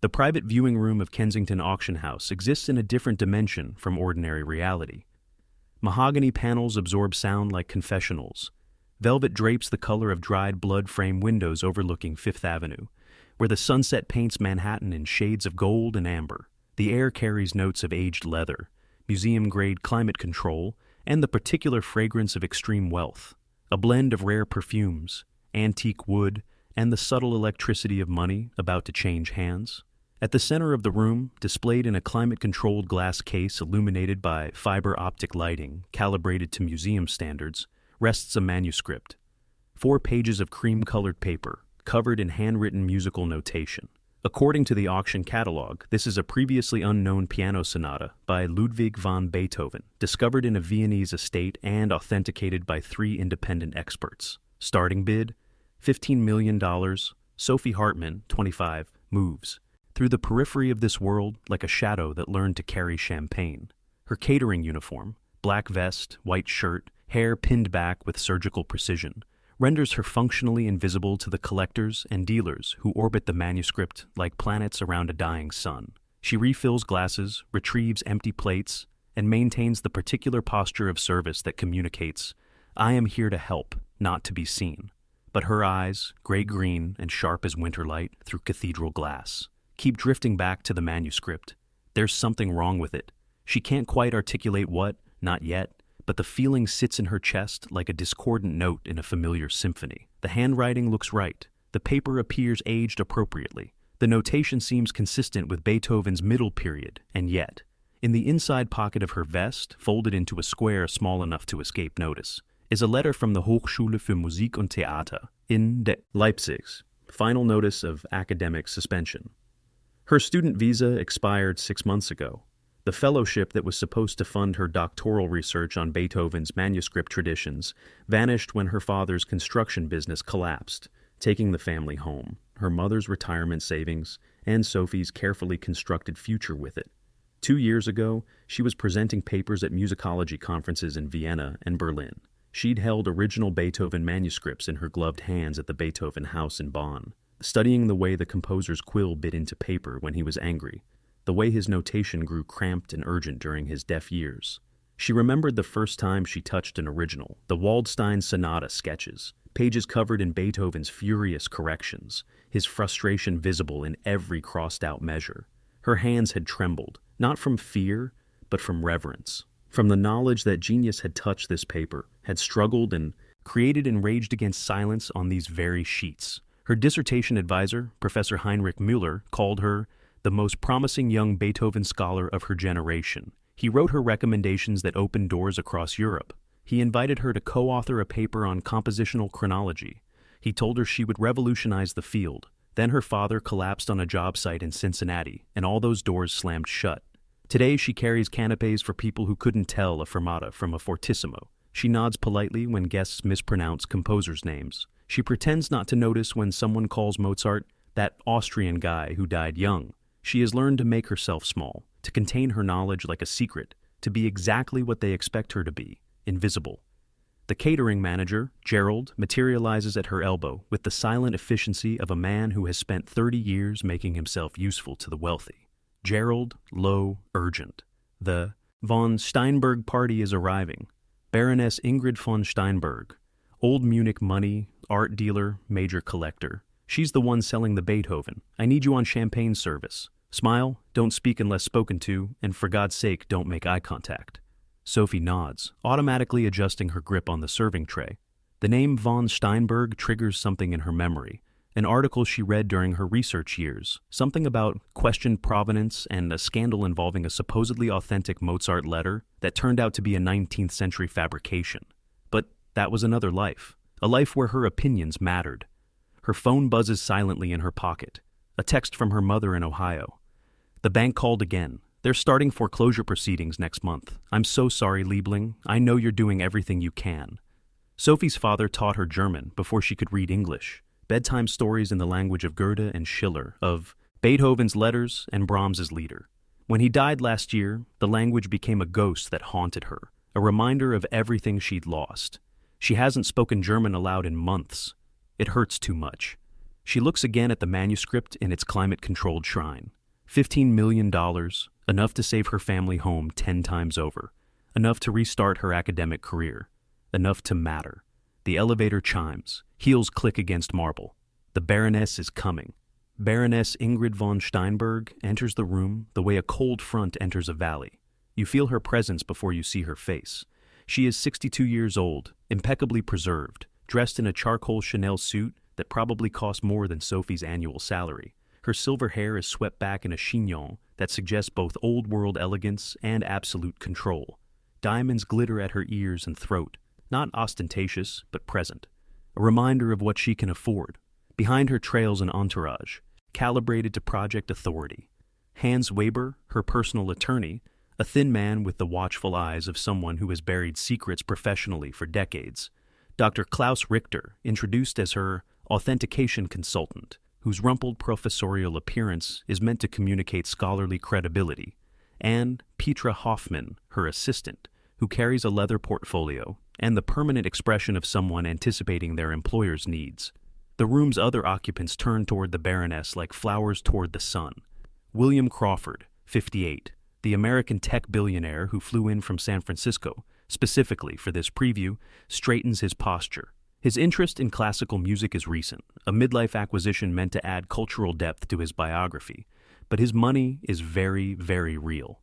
The private viewing room of Kensington Auction House exists in a different dimension from ordinary reality. Mahogany panels absorb sound like confessionals. Velvet drapes the color of dried blood frame windows overlooking Fifth Avenue, where the sunset paints Manhattan in shades of gold and amber. The air carries notes of aged leather, museum-grade climate control, and the particular fragrance of extreme wealth, a blend of rare perfumes, antique wood, and the subtle electricity of money about to change hands. At the center of the room, displayed in a climate-controlled glass case illuminated by fiber optic lighting calibrated to museum standards, rests a manuscript. 4 pages of cream-colored paper, covered in handwritten musical notation. According to the auction catalog, this is a previously unknown piano sonata by Ludwig van Beethoven, discovered in a Viennese estate and authenticated by 3 independent experts. Starting bid, $15 million. Sophie Hartman, 25, moves through the periphery of this world like a shadow that learned to carry champagne. Her catering uniform, black vest, white shirt, hair pinned back with surgical precision, renders her functionally invisible to the collectors and dealers who orbit the manuscript like planets around a dying sun. She refills glasses, retrieves empty plates, and maintains the particular posture of service that communicates, "I am here to help, not to be seen." But her eyes, gray-green and sharp as winter light through cathedral glass, keep drifting back to the manuscript. There's something wrong with it. She can't quite articulate what, not yet, but the feeling sits in her chest like a discordant note in a familiar symphony. The handwriting looks right. The paper appears aged appropriately. The notation seems consistent with Beethoven's middle period, and yet, in the inside pocket of her vest, folded into a square small enough to escape notice, is a letter from the Hochschule für Musik und Theater in Leipzig's final notice of academic suspension. Her student visa expired 6 months ago. The fellowship that was supposed to fund her doctoral research on Beethoven's manuscript traditions vanished when her father's construction business collapsed, taking the family home, her mother's retirement savings, and Sophie's carefully constructed future with it. 2 years ago, she was presenting papers at musicology conferences in Vienna and Berlin. She'd held original Beethoven manuscripts in her gloved hands at the Beethoven House in Bonn, studying the way the composer's quill bit into paper when he was angry, the way his notation grew cramped and urgent during his deaf years. She remembered the first time she touched an original, the Waldstein Sonata sketches, pages covered in Beethoven's furious corrections, his frustration visible in every crossed-out measure. Her hands had trembled, not from fear, but from reverence, from the knowledge that genius had touched this paper, had struggled and created and raged against silence on these very sheets. Her dissertation advisor, Professor Heinrich Müller, called her the most promising young Beethoven scholar of her generation. He wrote her recommendations that opened doors across Europe. He invited her to co-author a paper on compositional chronology. He told her she would revolutionize the field. Then her father collapsed on a job site in Cincinnati, and all those doors slammed shut. Today she carries canapes for people who couldn't tell a fermata from a fortissimo. She nods politely when guests mispronounce composers' names. She pretends not to notice when someone calls Mozart that Austrian guy who died young. She has learned to make herself small, to contain her knowledge like a secret, to be exactly what they expect her to be, invisible. The catering manager, Gerald, materializes at her elbow with the silent efficiency of a man who has spent 30 years making himself useful to the wealthy. Gerald, low, urgent. The von Steinberg party is arriving. Baroness Ingrid von Steinberg, old Munich money, art dealer, major collector. She's the one selling the Beethoven. I need you on champagne service. Smile, don't speak unless spoken to, and for God's sake, don't make eye contact. Sophie nods, automatically adjusting her grip on the serving tray. The name von Steinberg triggers something in her memory, an article she read during her research years, something about questioned provenance and a scandal involving a supposedly authentic Mozart letter that turned out to be a 19th century fabrication. But that was another life, a life where her opinions mattered. Her phone buzzes silently in her pocket, a text from her mother in Ohio. The bank called again. They're starting foreclosure proceedings next month. I'm so sorry, Liebling. I know you're doing everything you can. Sophie's father taught her German before she could read English. Bedtime stories in the language of Goethe and Schiller, of Beethoven's letters and Brahms's Lieder. When he died last year, the language became a ghost that haunted her, a reminder of everything she'd lost. She hasn't spoken German aloud in months. It hurts too much. She looks again at the manuscript in its climate-controlled shrine. $15 million, enough to save her family home 10 times over. Enough to restart her academic career. Enough to matter. The elevator chimes. Heels click against marble. The Baroness is coming. Baroness Ingrid von Steinberg enters the room the way a cold front enters a valley. You feel her presence before you see her face. She is 62 years old, impeccably preserved, dressed in a charcoal Chanel suit that probably cost more than Sophie's annual salary. Her silver hair is swept back in a chignon that suggests both old-world elegance and absolute control. Diamonds glitter at her ears and throat, not ostentatious, but present. A reminder of what she can afford. Behind her trails an entourage, calibrated to project authority. Hans Weber, her personal attorney, a thin man with the watchful eyes of someone who has buried secrets professionally for decades. Dr. Klaus Richter, introduced as her authentication consultant, whose rumpled professorial appearance is meant to communicate scholarly credibility. And Petra Hoffmann, her assistant, who carries a leather portfolio and the permanent expression of someone anticipating their employer's needs. The room's other occupants turn toward the Baroness like flowers toward the sun. William Crawford, 58, the American tech billionaire who flew in from San Francisco, specifically for this preview, straightens his posture. His interest in classical music is recent, a midlife acquisition meant to add cultural depth to his biography, but his money is very, very real.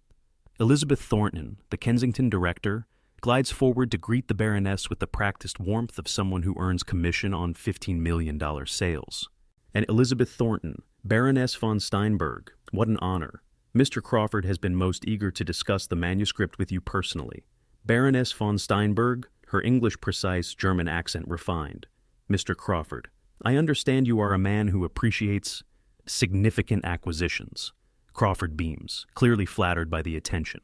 Elizabeth Thornton, the Kensington director, glides forward to greet the Baroness with the practiced warmth of someone who earns commission on $15 million sales. And Elizabeth Thornton, Baroness von Steinberg, what an honor. Mr. Crawford has been most eager to discuss the manuscript with you personally. Baroness von Steinberg, her English precise, German accent refined. Mr. Crawford, I understand you are a man who appreciates significant acquisitions. Crawford beams, clearly flattered by the attention.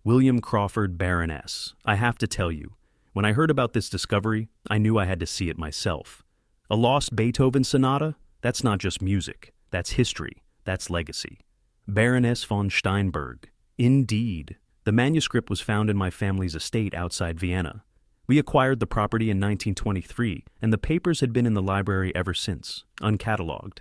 William Crawford, Baroness, I have to tell you, when I heard about this discovery, I knew I had to see it myself. A lost Beethoven sonata? That's not just music. That's history. That's legacy. Baroness von Steinberg. Indeed. The manuscript was found in my family's estate outside Vienna. We acquired the property in 1923, and the papers had been in the library ever since, uncatalogued.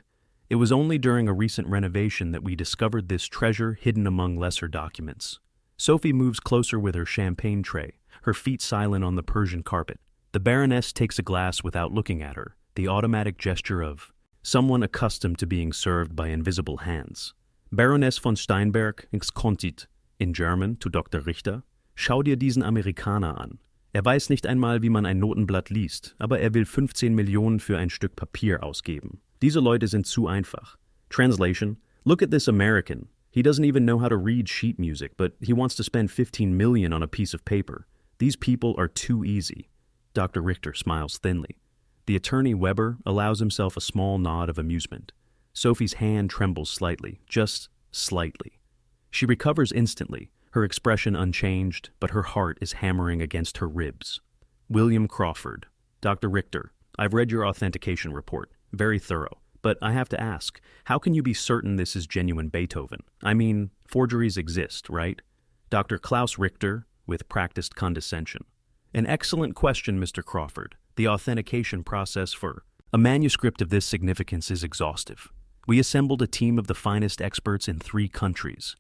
It was only during a recent renovation that we discovered this treasure hidden among lesser documents. Sophie moves closer with her champagne tray, her feet silent on the Persian carpet. The Baroness takes a glass without looking at her, the automatic gesture of someone accustomed to being served by invisible hands. Baroness von Steinberg kontit, in German to Dr. Richter, schau dir diesen Amerikaner an. Weiß nicht einmal, wie man ein Notenblatt liest, aber will 15 Millionen für ein Stück Papier ausgeben. Diese Leute sind zu einfach. Translation, look at this American. He doesn't even know how to read sheet music, but he wants to spend 15 million on a piece of paper. These people are too easy. Dr. Richter smiles thinly. The attorney Weber allows himself a small nod of amusement. Sophie's hand trembles slightly, just slightly. She recovers instantly, her expression unchanged, but her heart is hammering against her ribs. William Crawford. Dr. Richter, I've read your authentication report. Very thorough. But I have to ask, how can you be certain this is genuine Beethoven? I mean, forgeries exist, right? Dr. Klaus Richter, with practiced condescension. An excellent question, Mr. Crawford. The authentication process for a manuscript of this significance is exhaustive. We assembled a team of the finest experts in 3 countries.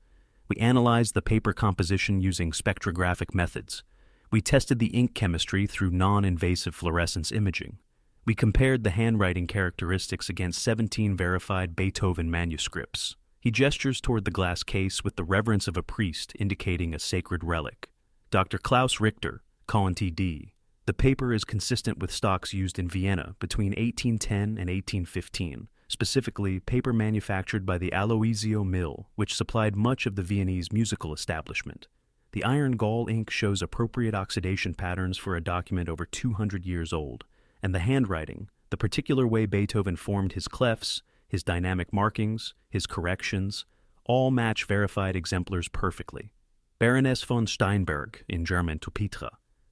We analyzed the paper composition using spectrographic methods. We tested the ink chemistry through non-invasive fluorescence imaging. We compared the handwriting characteristics against 17 verified Beethoven manuscripts. He gestures toward the glass case with the reverence of a priest indicating a sacred relic. Dr. Klaus Richter, KNTD. The paper is consistent with stocks used in Vienna between 1810 and 1815, specifically paper manufactured by the Aloisio Mill, which supplied much of the Viennese musical establishment. The iron gall ink shows appropriate oxidation patterns for a document over 200 years old, and the handwriting, the particular way Beethoven formed his clefs, his dynamic markings, his corrections, all match verified exemplars perfectly. Baroness von Steinberg, in German to Petra.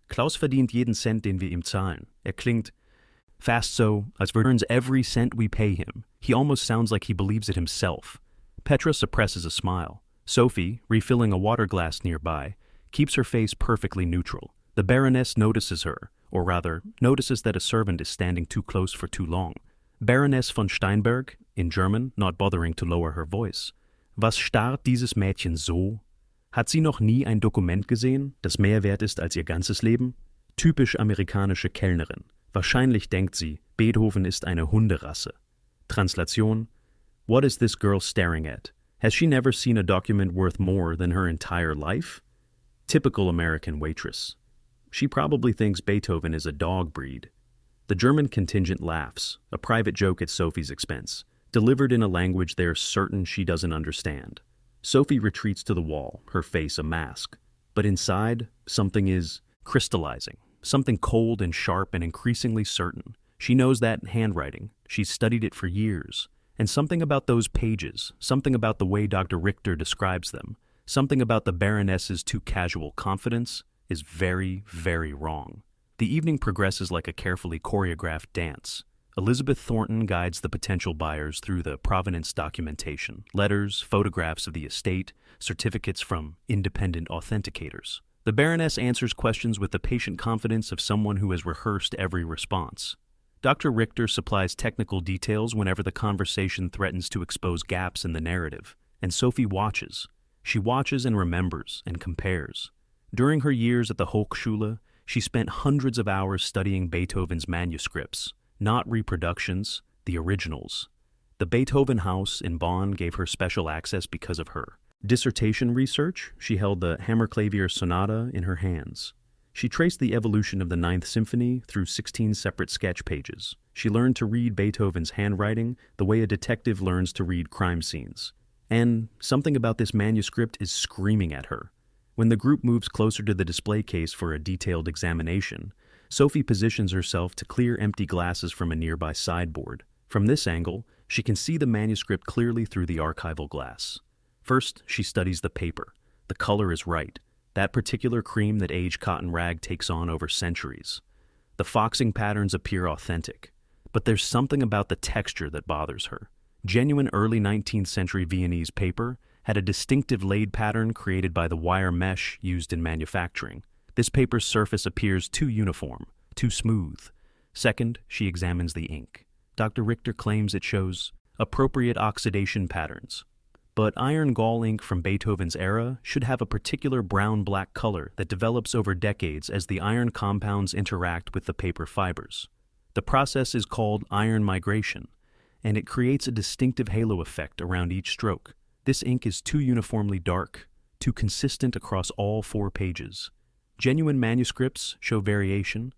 Klaus verdient jeden Cent, den wir ihm zahlen. Klingt fast so, as earns every cent we pay him. He almost sounds like he believes it himself. Petra suppresses a smile. Sophie, refilling a water glass nearby, keeps her face perfectly neutral. The Baroness notices her, or rather, notices that a servant is standing too close for too long. Baroness von Steinberg, in German, not bothering to lower her voice. Was starrt dieses Mädchen so? Hat sie noch nie ein Dokument gesehen, das mehr wert ist als ihr ganzes Leben? Typisch amerikanische Kellnerin. Wahrscheinlich denkt sie, Beethoven ist eine Hunderasse. Translation: What is this girl staring at? Has she never seen a document worth more than her entire life? Typical American waitress. She probably thinks Beethoven is a dog breed. The German contingent laughs, a private joke at Sophie's expense, delivered in a language they're certain she doesn't understand. Sophie retreats to the wall, her face a mask. But inside, something is crystallizing, something cold and sharp and increasingly certain. She knows that handwriting. She's studied it for years. And something about those pages, something about the way Dr. Richter describes them, something about the Baroness's too casual confidence is very, very wrong. The evening progresses like a carefully choreographed dance. Elizabeth Thornton guides the potential buyers through the provenance documentation, letters, photographs of the estate, certificates from independent authenticators. The Baroness answers questions with the patient confidence of someone who has rehearsed every response. Dr. Richter supplies technical details whenever the conversation threatens to expose gaps in the narrative, and Sophie watches. She watches and remembers and compares. During her years at the Hochschule, she spent hundreds of hours studying Beethoven's manuscripts, not reproductions, the originals. The Beethoven House in Bonn gave her special access because of her dissertation research. She held the Hammerklavier Sonata in her hands. She traced the evolution of the Ninth Symphony through 16 separate sketch pages. She learned to read Beethoven's handwriting the way a detective learns to read crime scenes. And something about this manuscript is screaming at her. When the group moves closer to the display case for a detailed examination, Sophie positions herself to clear empty glasses from a nearby sideboard. From this angle, she can see the manuscript clearly through the archival glass. First, she studies the paper. The color is right. That particular cream that aged cotton rag takes on over centuries. The foxing patterns appear authentic, but there's something about the texture that bothers her. Genuine early 19th century Viennese paper had a distinctive laid pattern created by the wire mesh used in manufacturing. This paper's surface appears too uniform, too smooth. Second, she examines the ink. Dr. Richter claims it shows appropriate oxidation patterns. But iron gall ink from Beethoven's era should have a particular brown-black color that develops over decades as the iron compounds interact with the paper fibers. The process is called iron migration, and it creates a distinctive halo effect around each stroke. This ink is too uniformly dark, too consistent across all 4 pages. Genuine manuscripts show variation,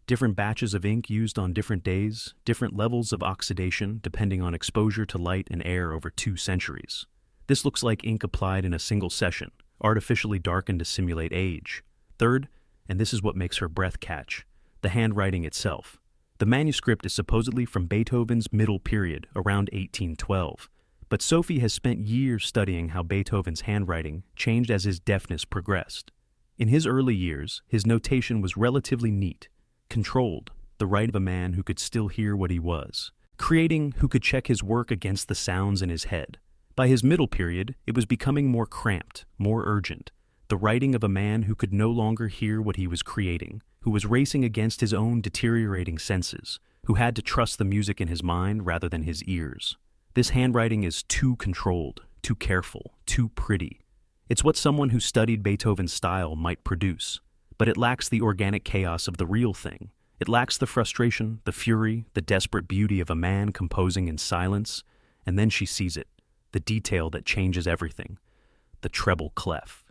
different batches of ink used on different days, different levels of oxidation depending on exposure to light and air over 2 centuries. This looks like ink applied in a single session, artificially darkened to simulate age. Third, and this is what makes her breath catch, the handwriting itself. The manuscript is supposedly from Beethoven's middle period, around 1812. But Sophie has spent years studying how Beethoven's handwriting changed as his deafness progressed. In his early years, his notation was relatively neat, controlled, the right of a man who could still hear what he was, creating who could check his work against the sounds in his head. By his middle period, it was becoming more cramped, more urgent, the writing of a man who could no longer hear what he was creating, who was racing against his own deteriorating senses, who had to trust the music in his mind rather than his ears. This handwriting is too controlled, too careful, too pretty. It's what someone who studied Beethoven's style might produce, but it lacks the organic chaos of the real thing. It lacks the frustration, the fury, the desperate beauty of a man composing in silence, and then she sees it. The detail that changes everything, the treble clef.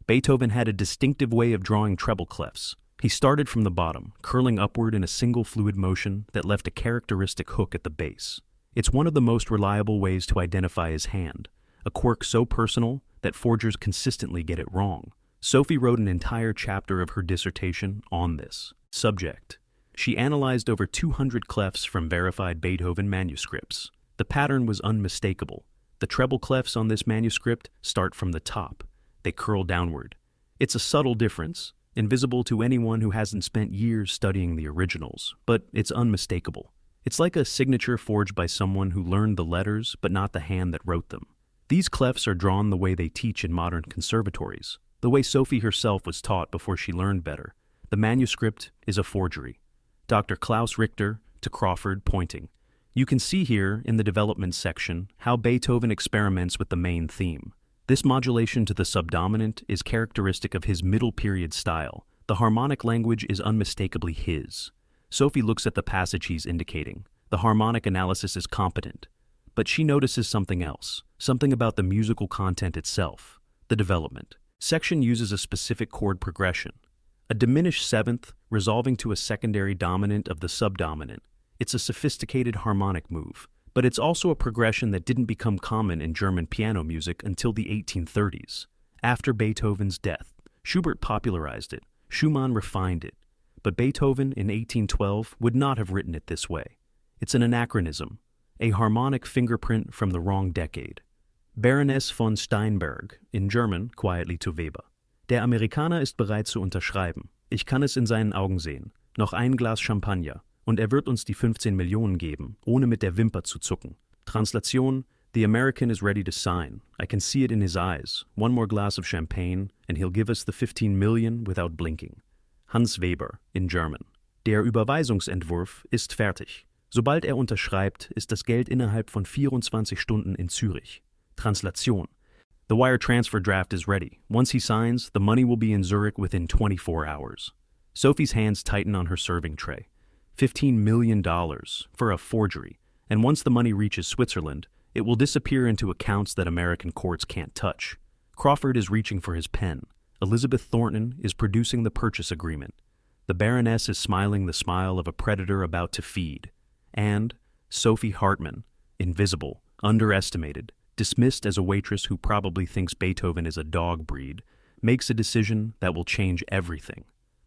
Beethoven had a distinctive way of drawing treble clefs. He started from the bottom, curling upward in a single fluid motion that left a characteristic hook at the base. It's one of the most reliable ways to identify his hand, a quirk so personal that forgers consistently get it wrong. Sophie wrote an entire chapter of her dissertation on this subject. She analyzed over 200 clefs from verified Beethoven manuscripts. The pattern was unmistakable. The treble clefs on this manuscript start from the top. They curl downward. It's a subtle difference, invisible to anyone who hasn't spent years studying the originals, but it's unmistakable. It's like a signature forged by someone who learned the letters but not the hand that wrote them. These clefs are drawn the way they teach in modern conservatories, the way Sophie herself was taught before she learned better. The manuscript is a forgery. Dr. Klaus Richter to Crawford pointing. You can see here, in the development section, how Beethoven experiments with the main theme. This modulation to the subdominant is characteristic of his middle period style. The harmonic language is unmistakably his. Sophie looks at the passage he's indicating. The harmonic analysis is competent. But she notices something else, something about the musical content itself, the development. Section uses a specific chord progression, a diminished seventh resolving to a secondary dominant of the subdominant. It's a sophisticated harmonic move, but it's also a progression that didn't become common in German piano music until the 1830s. After Beethoven's death, Schubert popularized it, Schumann refined it, but Beethoven in 1812 would not have written it this way. It's an anachronism, a harmonic fingerprint from the wrong decade. Baroness von Steinberg, in German quietly to Weber. Der Amerikaner ist bereit zu unterschreiben. Ich kann es in seinen Augen sehen. Noch ein Glas Champagner. Und wird uns die 15 Millionen geben, ohne mit der Wimper zu zucken. Translation: The American is ready to sign. I can see it in his eyes. One more glass of champagne, and he'll give us the 15 million without blinking. Hans Weber, in German. Der Überweisungsentwurf ist fertig. Sobald unterschreibt, ist das Geld innerhalb von 24 Stunden in Zürich. Translation: The wire transfer draft is ready. Once he signs, the money will be in Zurich within 24 hours. Sophie's hands tighten on her serving tray. $15 million for a forgery, and once the money reaches Switzerland, it will disappear into accounts that American courts can't touch. Crawford is reaching for his pen. Elizabeth Thornton is producing the purchase agreement. The Baroness is smiling the smile of a predator about to feed. And Sophie Hartmann, invisible, underestimated, dismissed as a waitress who probably thinks Beethoven is a dog breed, makes a decision that will change everything.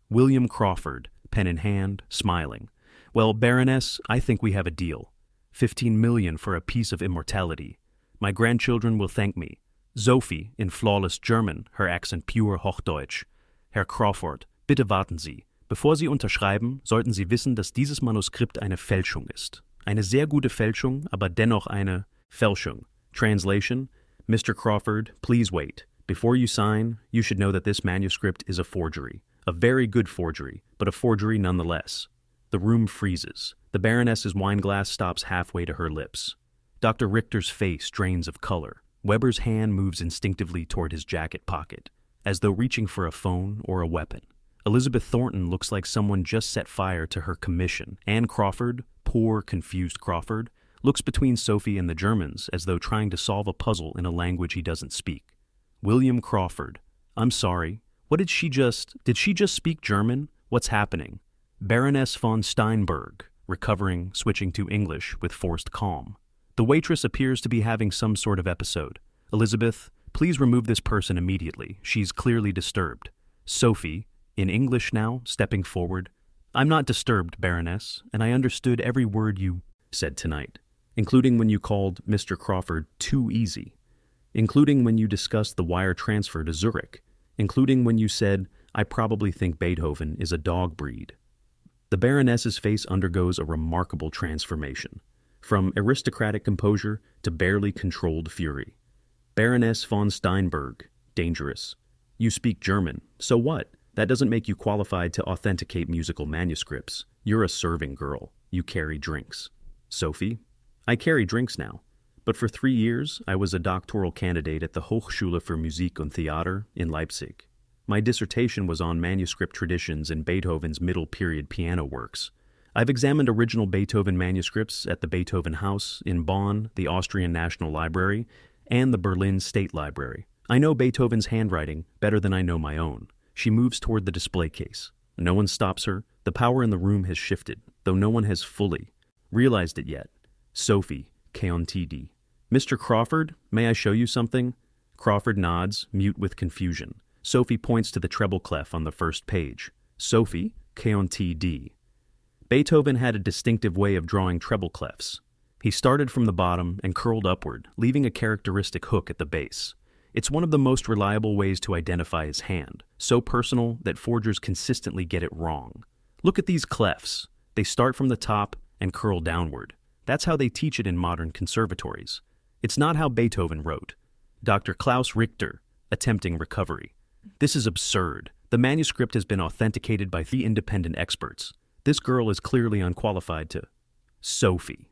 William Crawford, pen in hand, smiling. Well, Baroness, I think we have a deal. 15 million for a piece of immortality. My grandchildren will thank me. Sophie, in flawless German, her accent pure Hochdeutsch. Herr Crawford, bitte warten Sie. Bevor Sie unterschreiben, sollten Sie wissen, dass dieses Manuskript eine Fälschung ist. Eine sehr gute Fälschung, aber dennoch eine Fälschung. Translation: Mr. Crawford, please wait. Before you sign, you should know that this manuscript is a forgery. A very good forgery, but a forgery nonetheless. The room freezes. The Baroness's wineglass stops halfway to her lips. Dr. Richter's face drains of color. Weber's hand moves instinctively toward his jacket pocket, as though reaching for a phone or a weapon. Elizabeth Thornton looks like someone just set fire to her commission. Anne Crawford, poor, confused Crawford, looks between Sophie and the Germans as though trying to solve a puzzle in a language he doesn't speak. William Crawford. I'm sorry. Did she just speak German? What's happening? Baroness von Steinberg, recovering, switching to English with forced calm. The waitress appears to be having some sort of episode. Elizabeth, please remove this person immediately. She's clearly disturbed. Sophie, in English now, stepping forward. I'm not disturbed, Baroness, and I understood every word you said tonight, including when you called Mr. Crawford too easy, including when you discussed the wire transfer to Zurich, including when you said, I probably think Beethoven is a dog breed. The Baroness's face undergoes a remarkable transformation, from aristocratic composure to barely controlled fury. Baroness von Steinberg, dangerous. You speak German, so what? That doesn't make you qualified to authenticate musical manuscripts. You're a serving girl. You carry drinks. Sophie? I carry drinks now. But for 3 years, I was a doctoral candidate at the Hochschule für Musik und Theater in Leipzig. My dissertation was on manuscript traditions in Beethoven's middle-period piano works. I've examined original Beethoven manuscripts at the Beethoven House in Bonn, the Austrian National Library, and the Berlin State Library. I know Beethoven's handwriting better than I know my own. She moves toward the display case. No one stops her. The power in the room has shifted, though no one has fully realized it yet. Sophie, K-on-T-D. Mr. Crawford, may I show you something? Crawford nods, mute with confusion. Sophie points to the treble clef on the first page. Sophie, K-on-T-D. Beethoven had a distinctive way of drawing treble clefs. He started from the bottom and curled upward, leaving a characteristic hook at the base. It's one of the most reliable ways to identify his hand, so personal that forgers consistently get it wrong. Look at these clefs. They start from the top and curl downward. That's how they teach it in modern conservatories. It's not how Beethoven wrote. Dr. Klaus Richter, attempting recovery. This is absurd. The manuscript has been authenticated by 3 independent experts. This girl is clearly unqualified to... Sophie.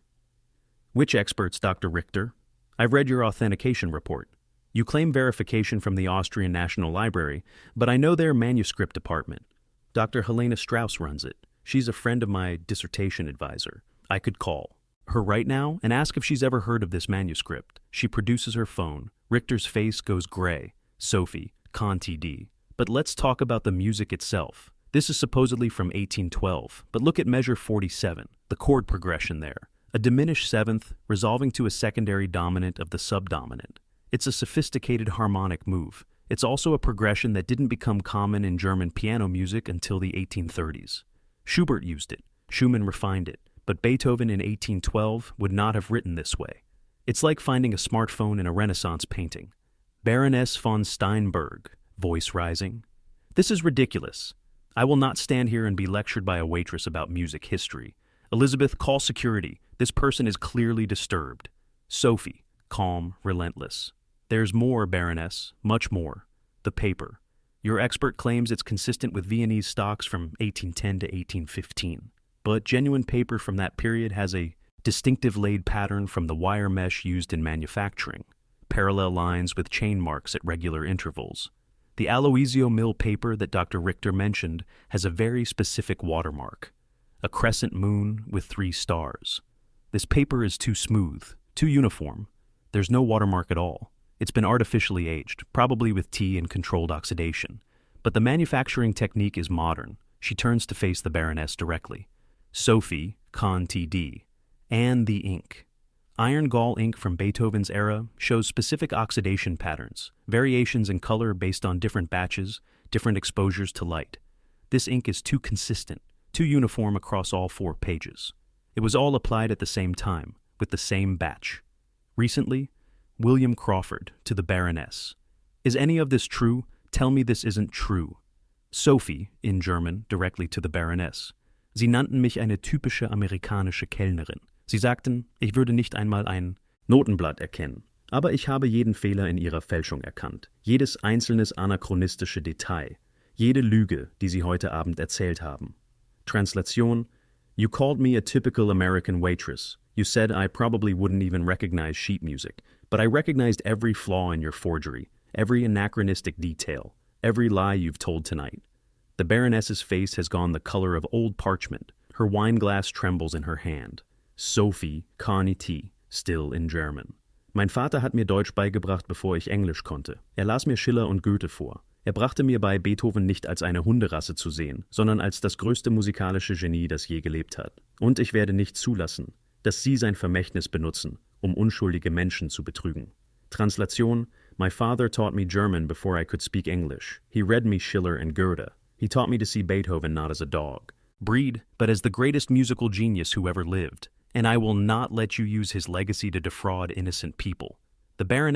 Which experts, Dr. Richter? I've read your authentication report. You claim verification from the Austrian National Library, but I know their manuscript department. Dr. Helena Strauss runs it. She's a friend of my dissertation advisor. I could call her right now and ask if she's ever heard of this manuscript. She produces her phone. Richter's face goes gray. Sophie, Con TD. But let's talk about the music itself. This is supposedly from 1812, but look at measure 47, the chord progression there. A diminished seventh resolving to a secondary dominant of the subdominant. It's a sophisticated harmonic move. It's also a progression that didn't become common in German piano music until the 1830s. Schubert used it, Schumann refined it, but Beethoven in 1812 would not have written this way. It's like finding a smartphone in a Renaissance painting. Baroness von Steinberg, voice rising. This is ridiculous. I will not stand here and be lectured by a waitress about music history. Elizabeth, call security. This person is clearly disturbed. Sophie, calm, relentless. There's more, Baroness, much more. The paper. Your expert claims it's consistent with Viennese stocks from 1810 to 1815. But genuine paper from that period has a distinctive laid pattern from the wire mesh used in manufacturing. Parallel lines with chain marks at regular intervals. The Aloisio Mill paper that Dr. Richter mentioned has a very specific watermark. A crescent moon with 3 stars. This paper is too smooth, too uniform. There's no watermark at all. It's been artificially aged, probably with tea and controlled oxidation. But the manufacturing technique is modern. She turns to face the Baroness directly. Sophie, Con TD. And the ink. Iron gall ink from Beethoven's era shows specific oxidation patterns, variations in color based on different batches, different exposures to light. This ink is too consistent, too uniform across all 4 pages. It was all applied at the same time, with the same batch. Recently, William Crawford to the Baroness. Is any of this true? Tell me this isn't true. Sophie, in German, directly to the Baroness. Sie nannten mich eine typische amerikanische Kellnerin. Sie sagten, ich würde nicht einmal ein Notenblatt erkennen. Aber ich habe jeden Fehler in ihrer Fälschung erkannt. Jedes einzelnes anachronistische Detail. Jede Lüge, die sie heute Abend erzählt haben. Translation: You called me a typical American waitress. You said I probably wouldn't even recognize sheet music, but I recognized every flaw in your forgery, every anachronistic detail, every lie you've told tonight. The Baroness's face has gone the color of old parchment. Her wine glass trembles in her hand. Sophie, Carnity, still in German. Mein Vater hat mir Deutsch beigebracht, bevor ich Englisch konnte. Las mir Schiller und Goethe vor. Brachte mir bei, Beethoven nicht als eine Hunderasse zu sehen, sondern als das größte musikalische Genie, das je gelebt hat. Und ich werde nicht zulassen, dass Sie sein Vermächtnis benutzen, unschuldige Menschen zu betrügen. Translation: My father taught me German before I could speak English. He read me Schiller and Goethe. He taught me to see Beethoven not as a dog. Breed, but as the greatest musical genius who ever lived. And I will not let you use his legacy to defraud innocent people. The Baroness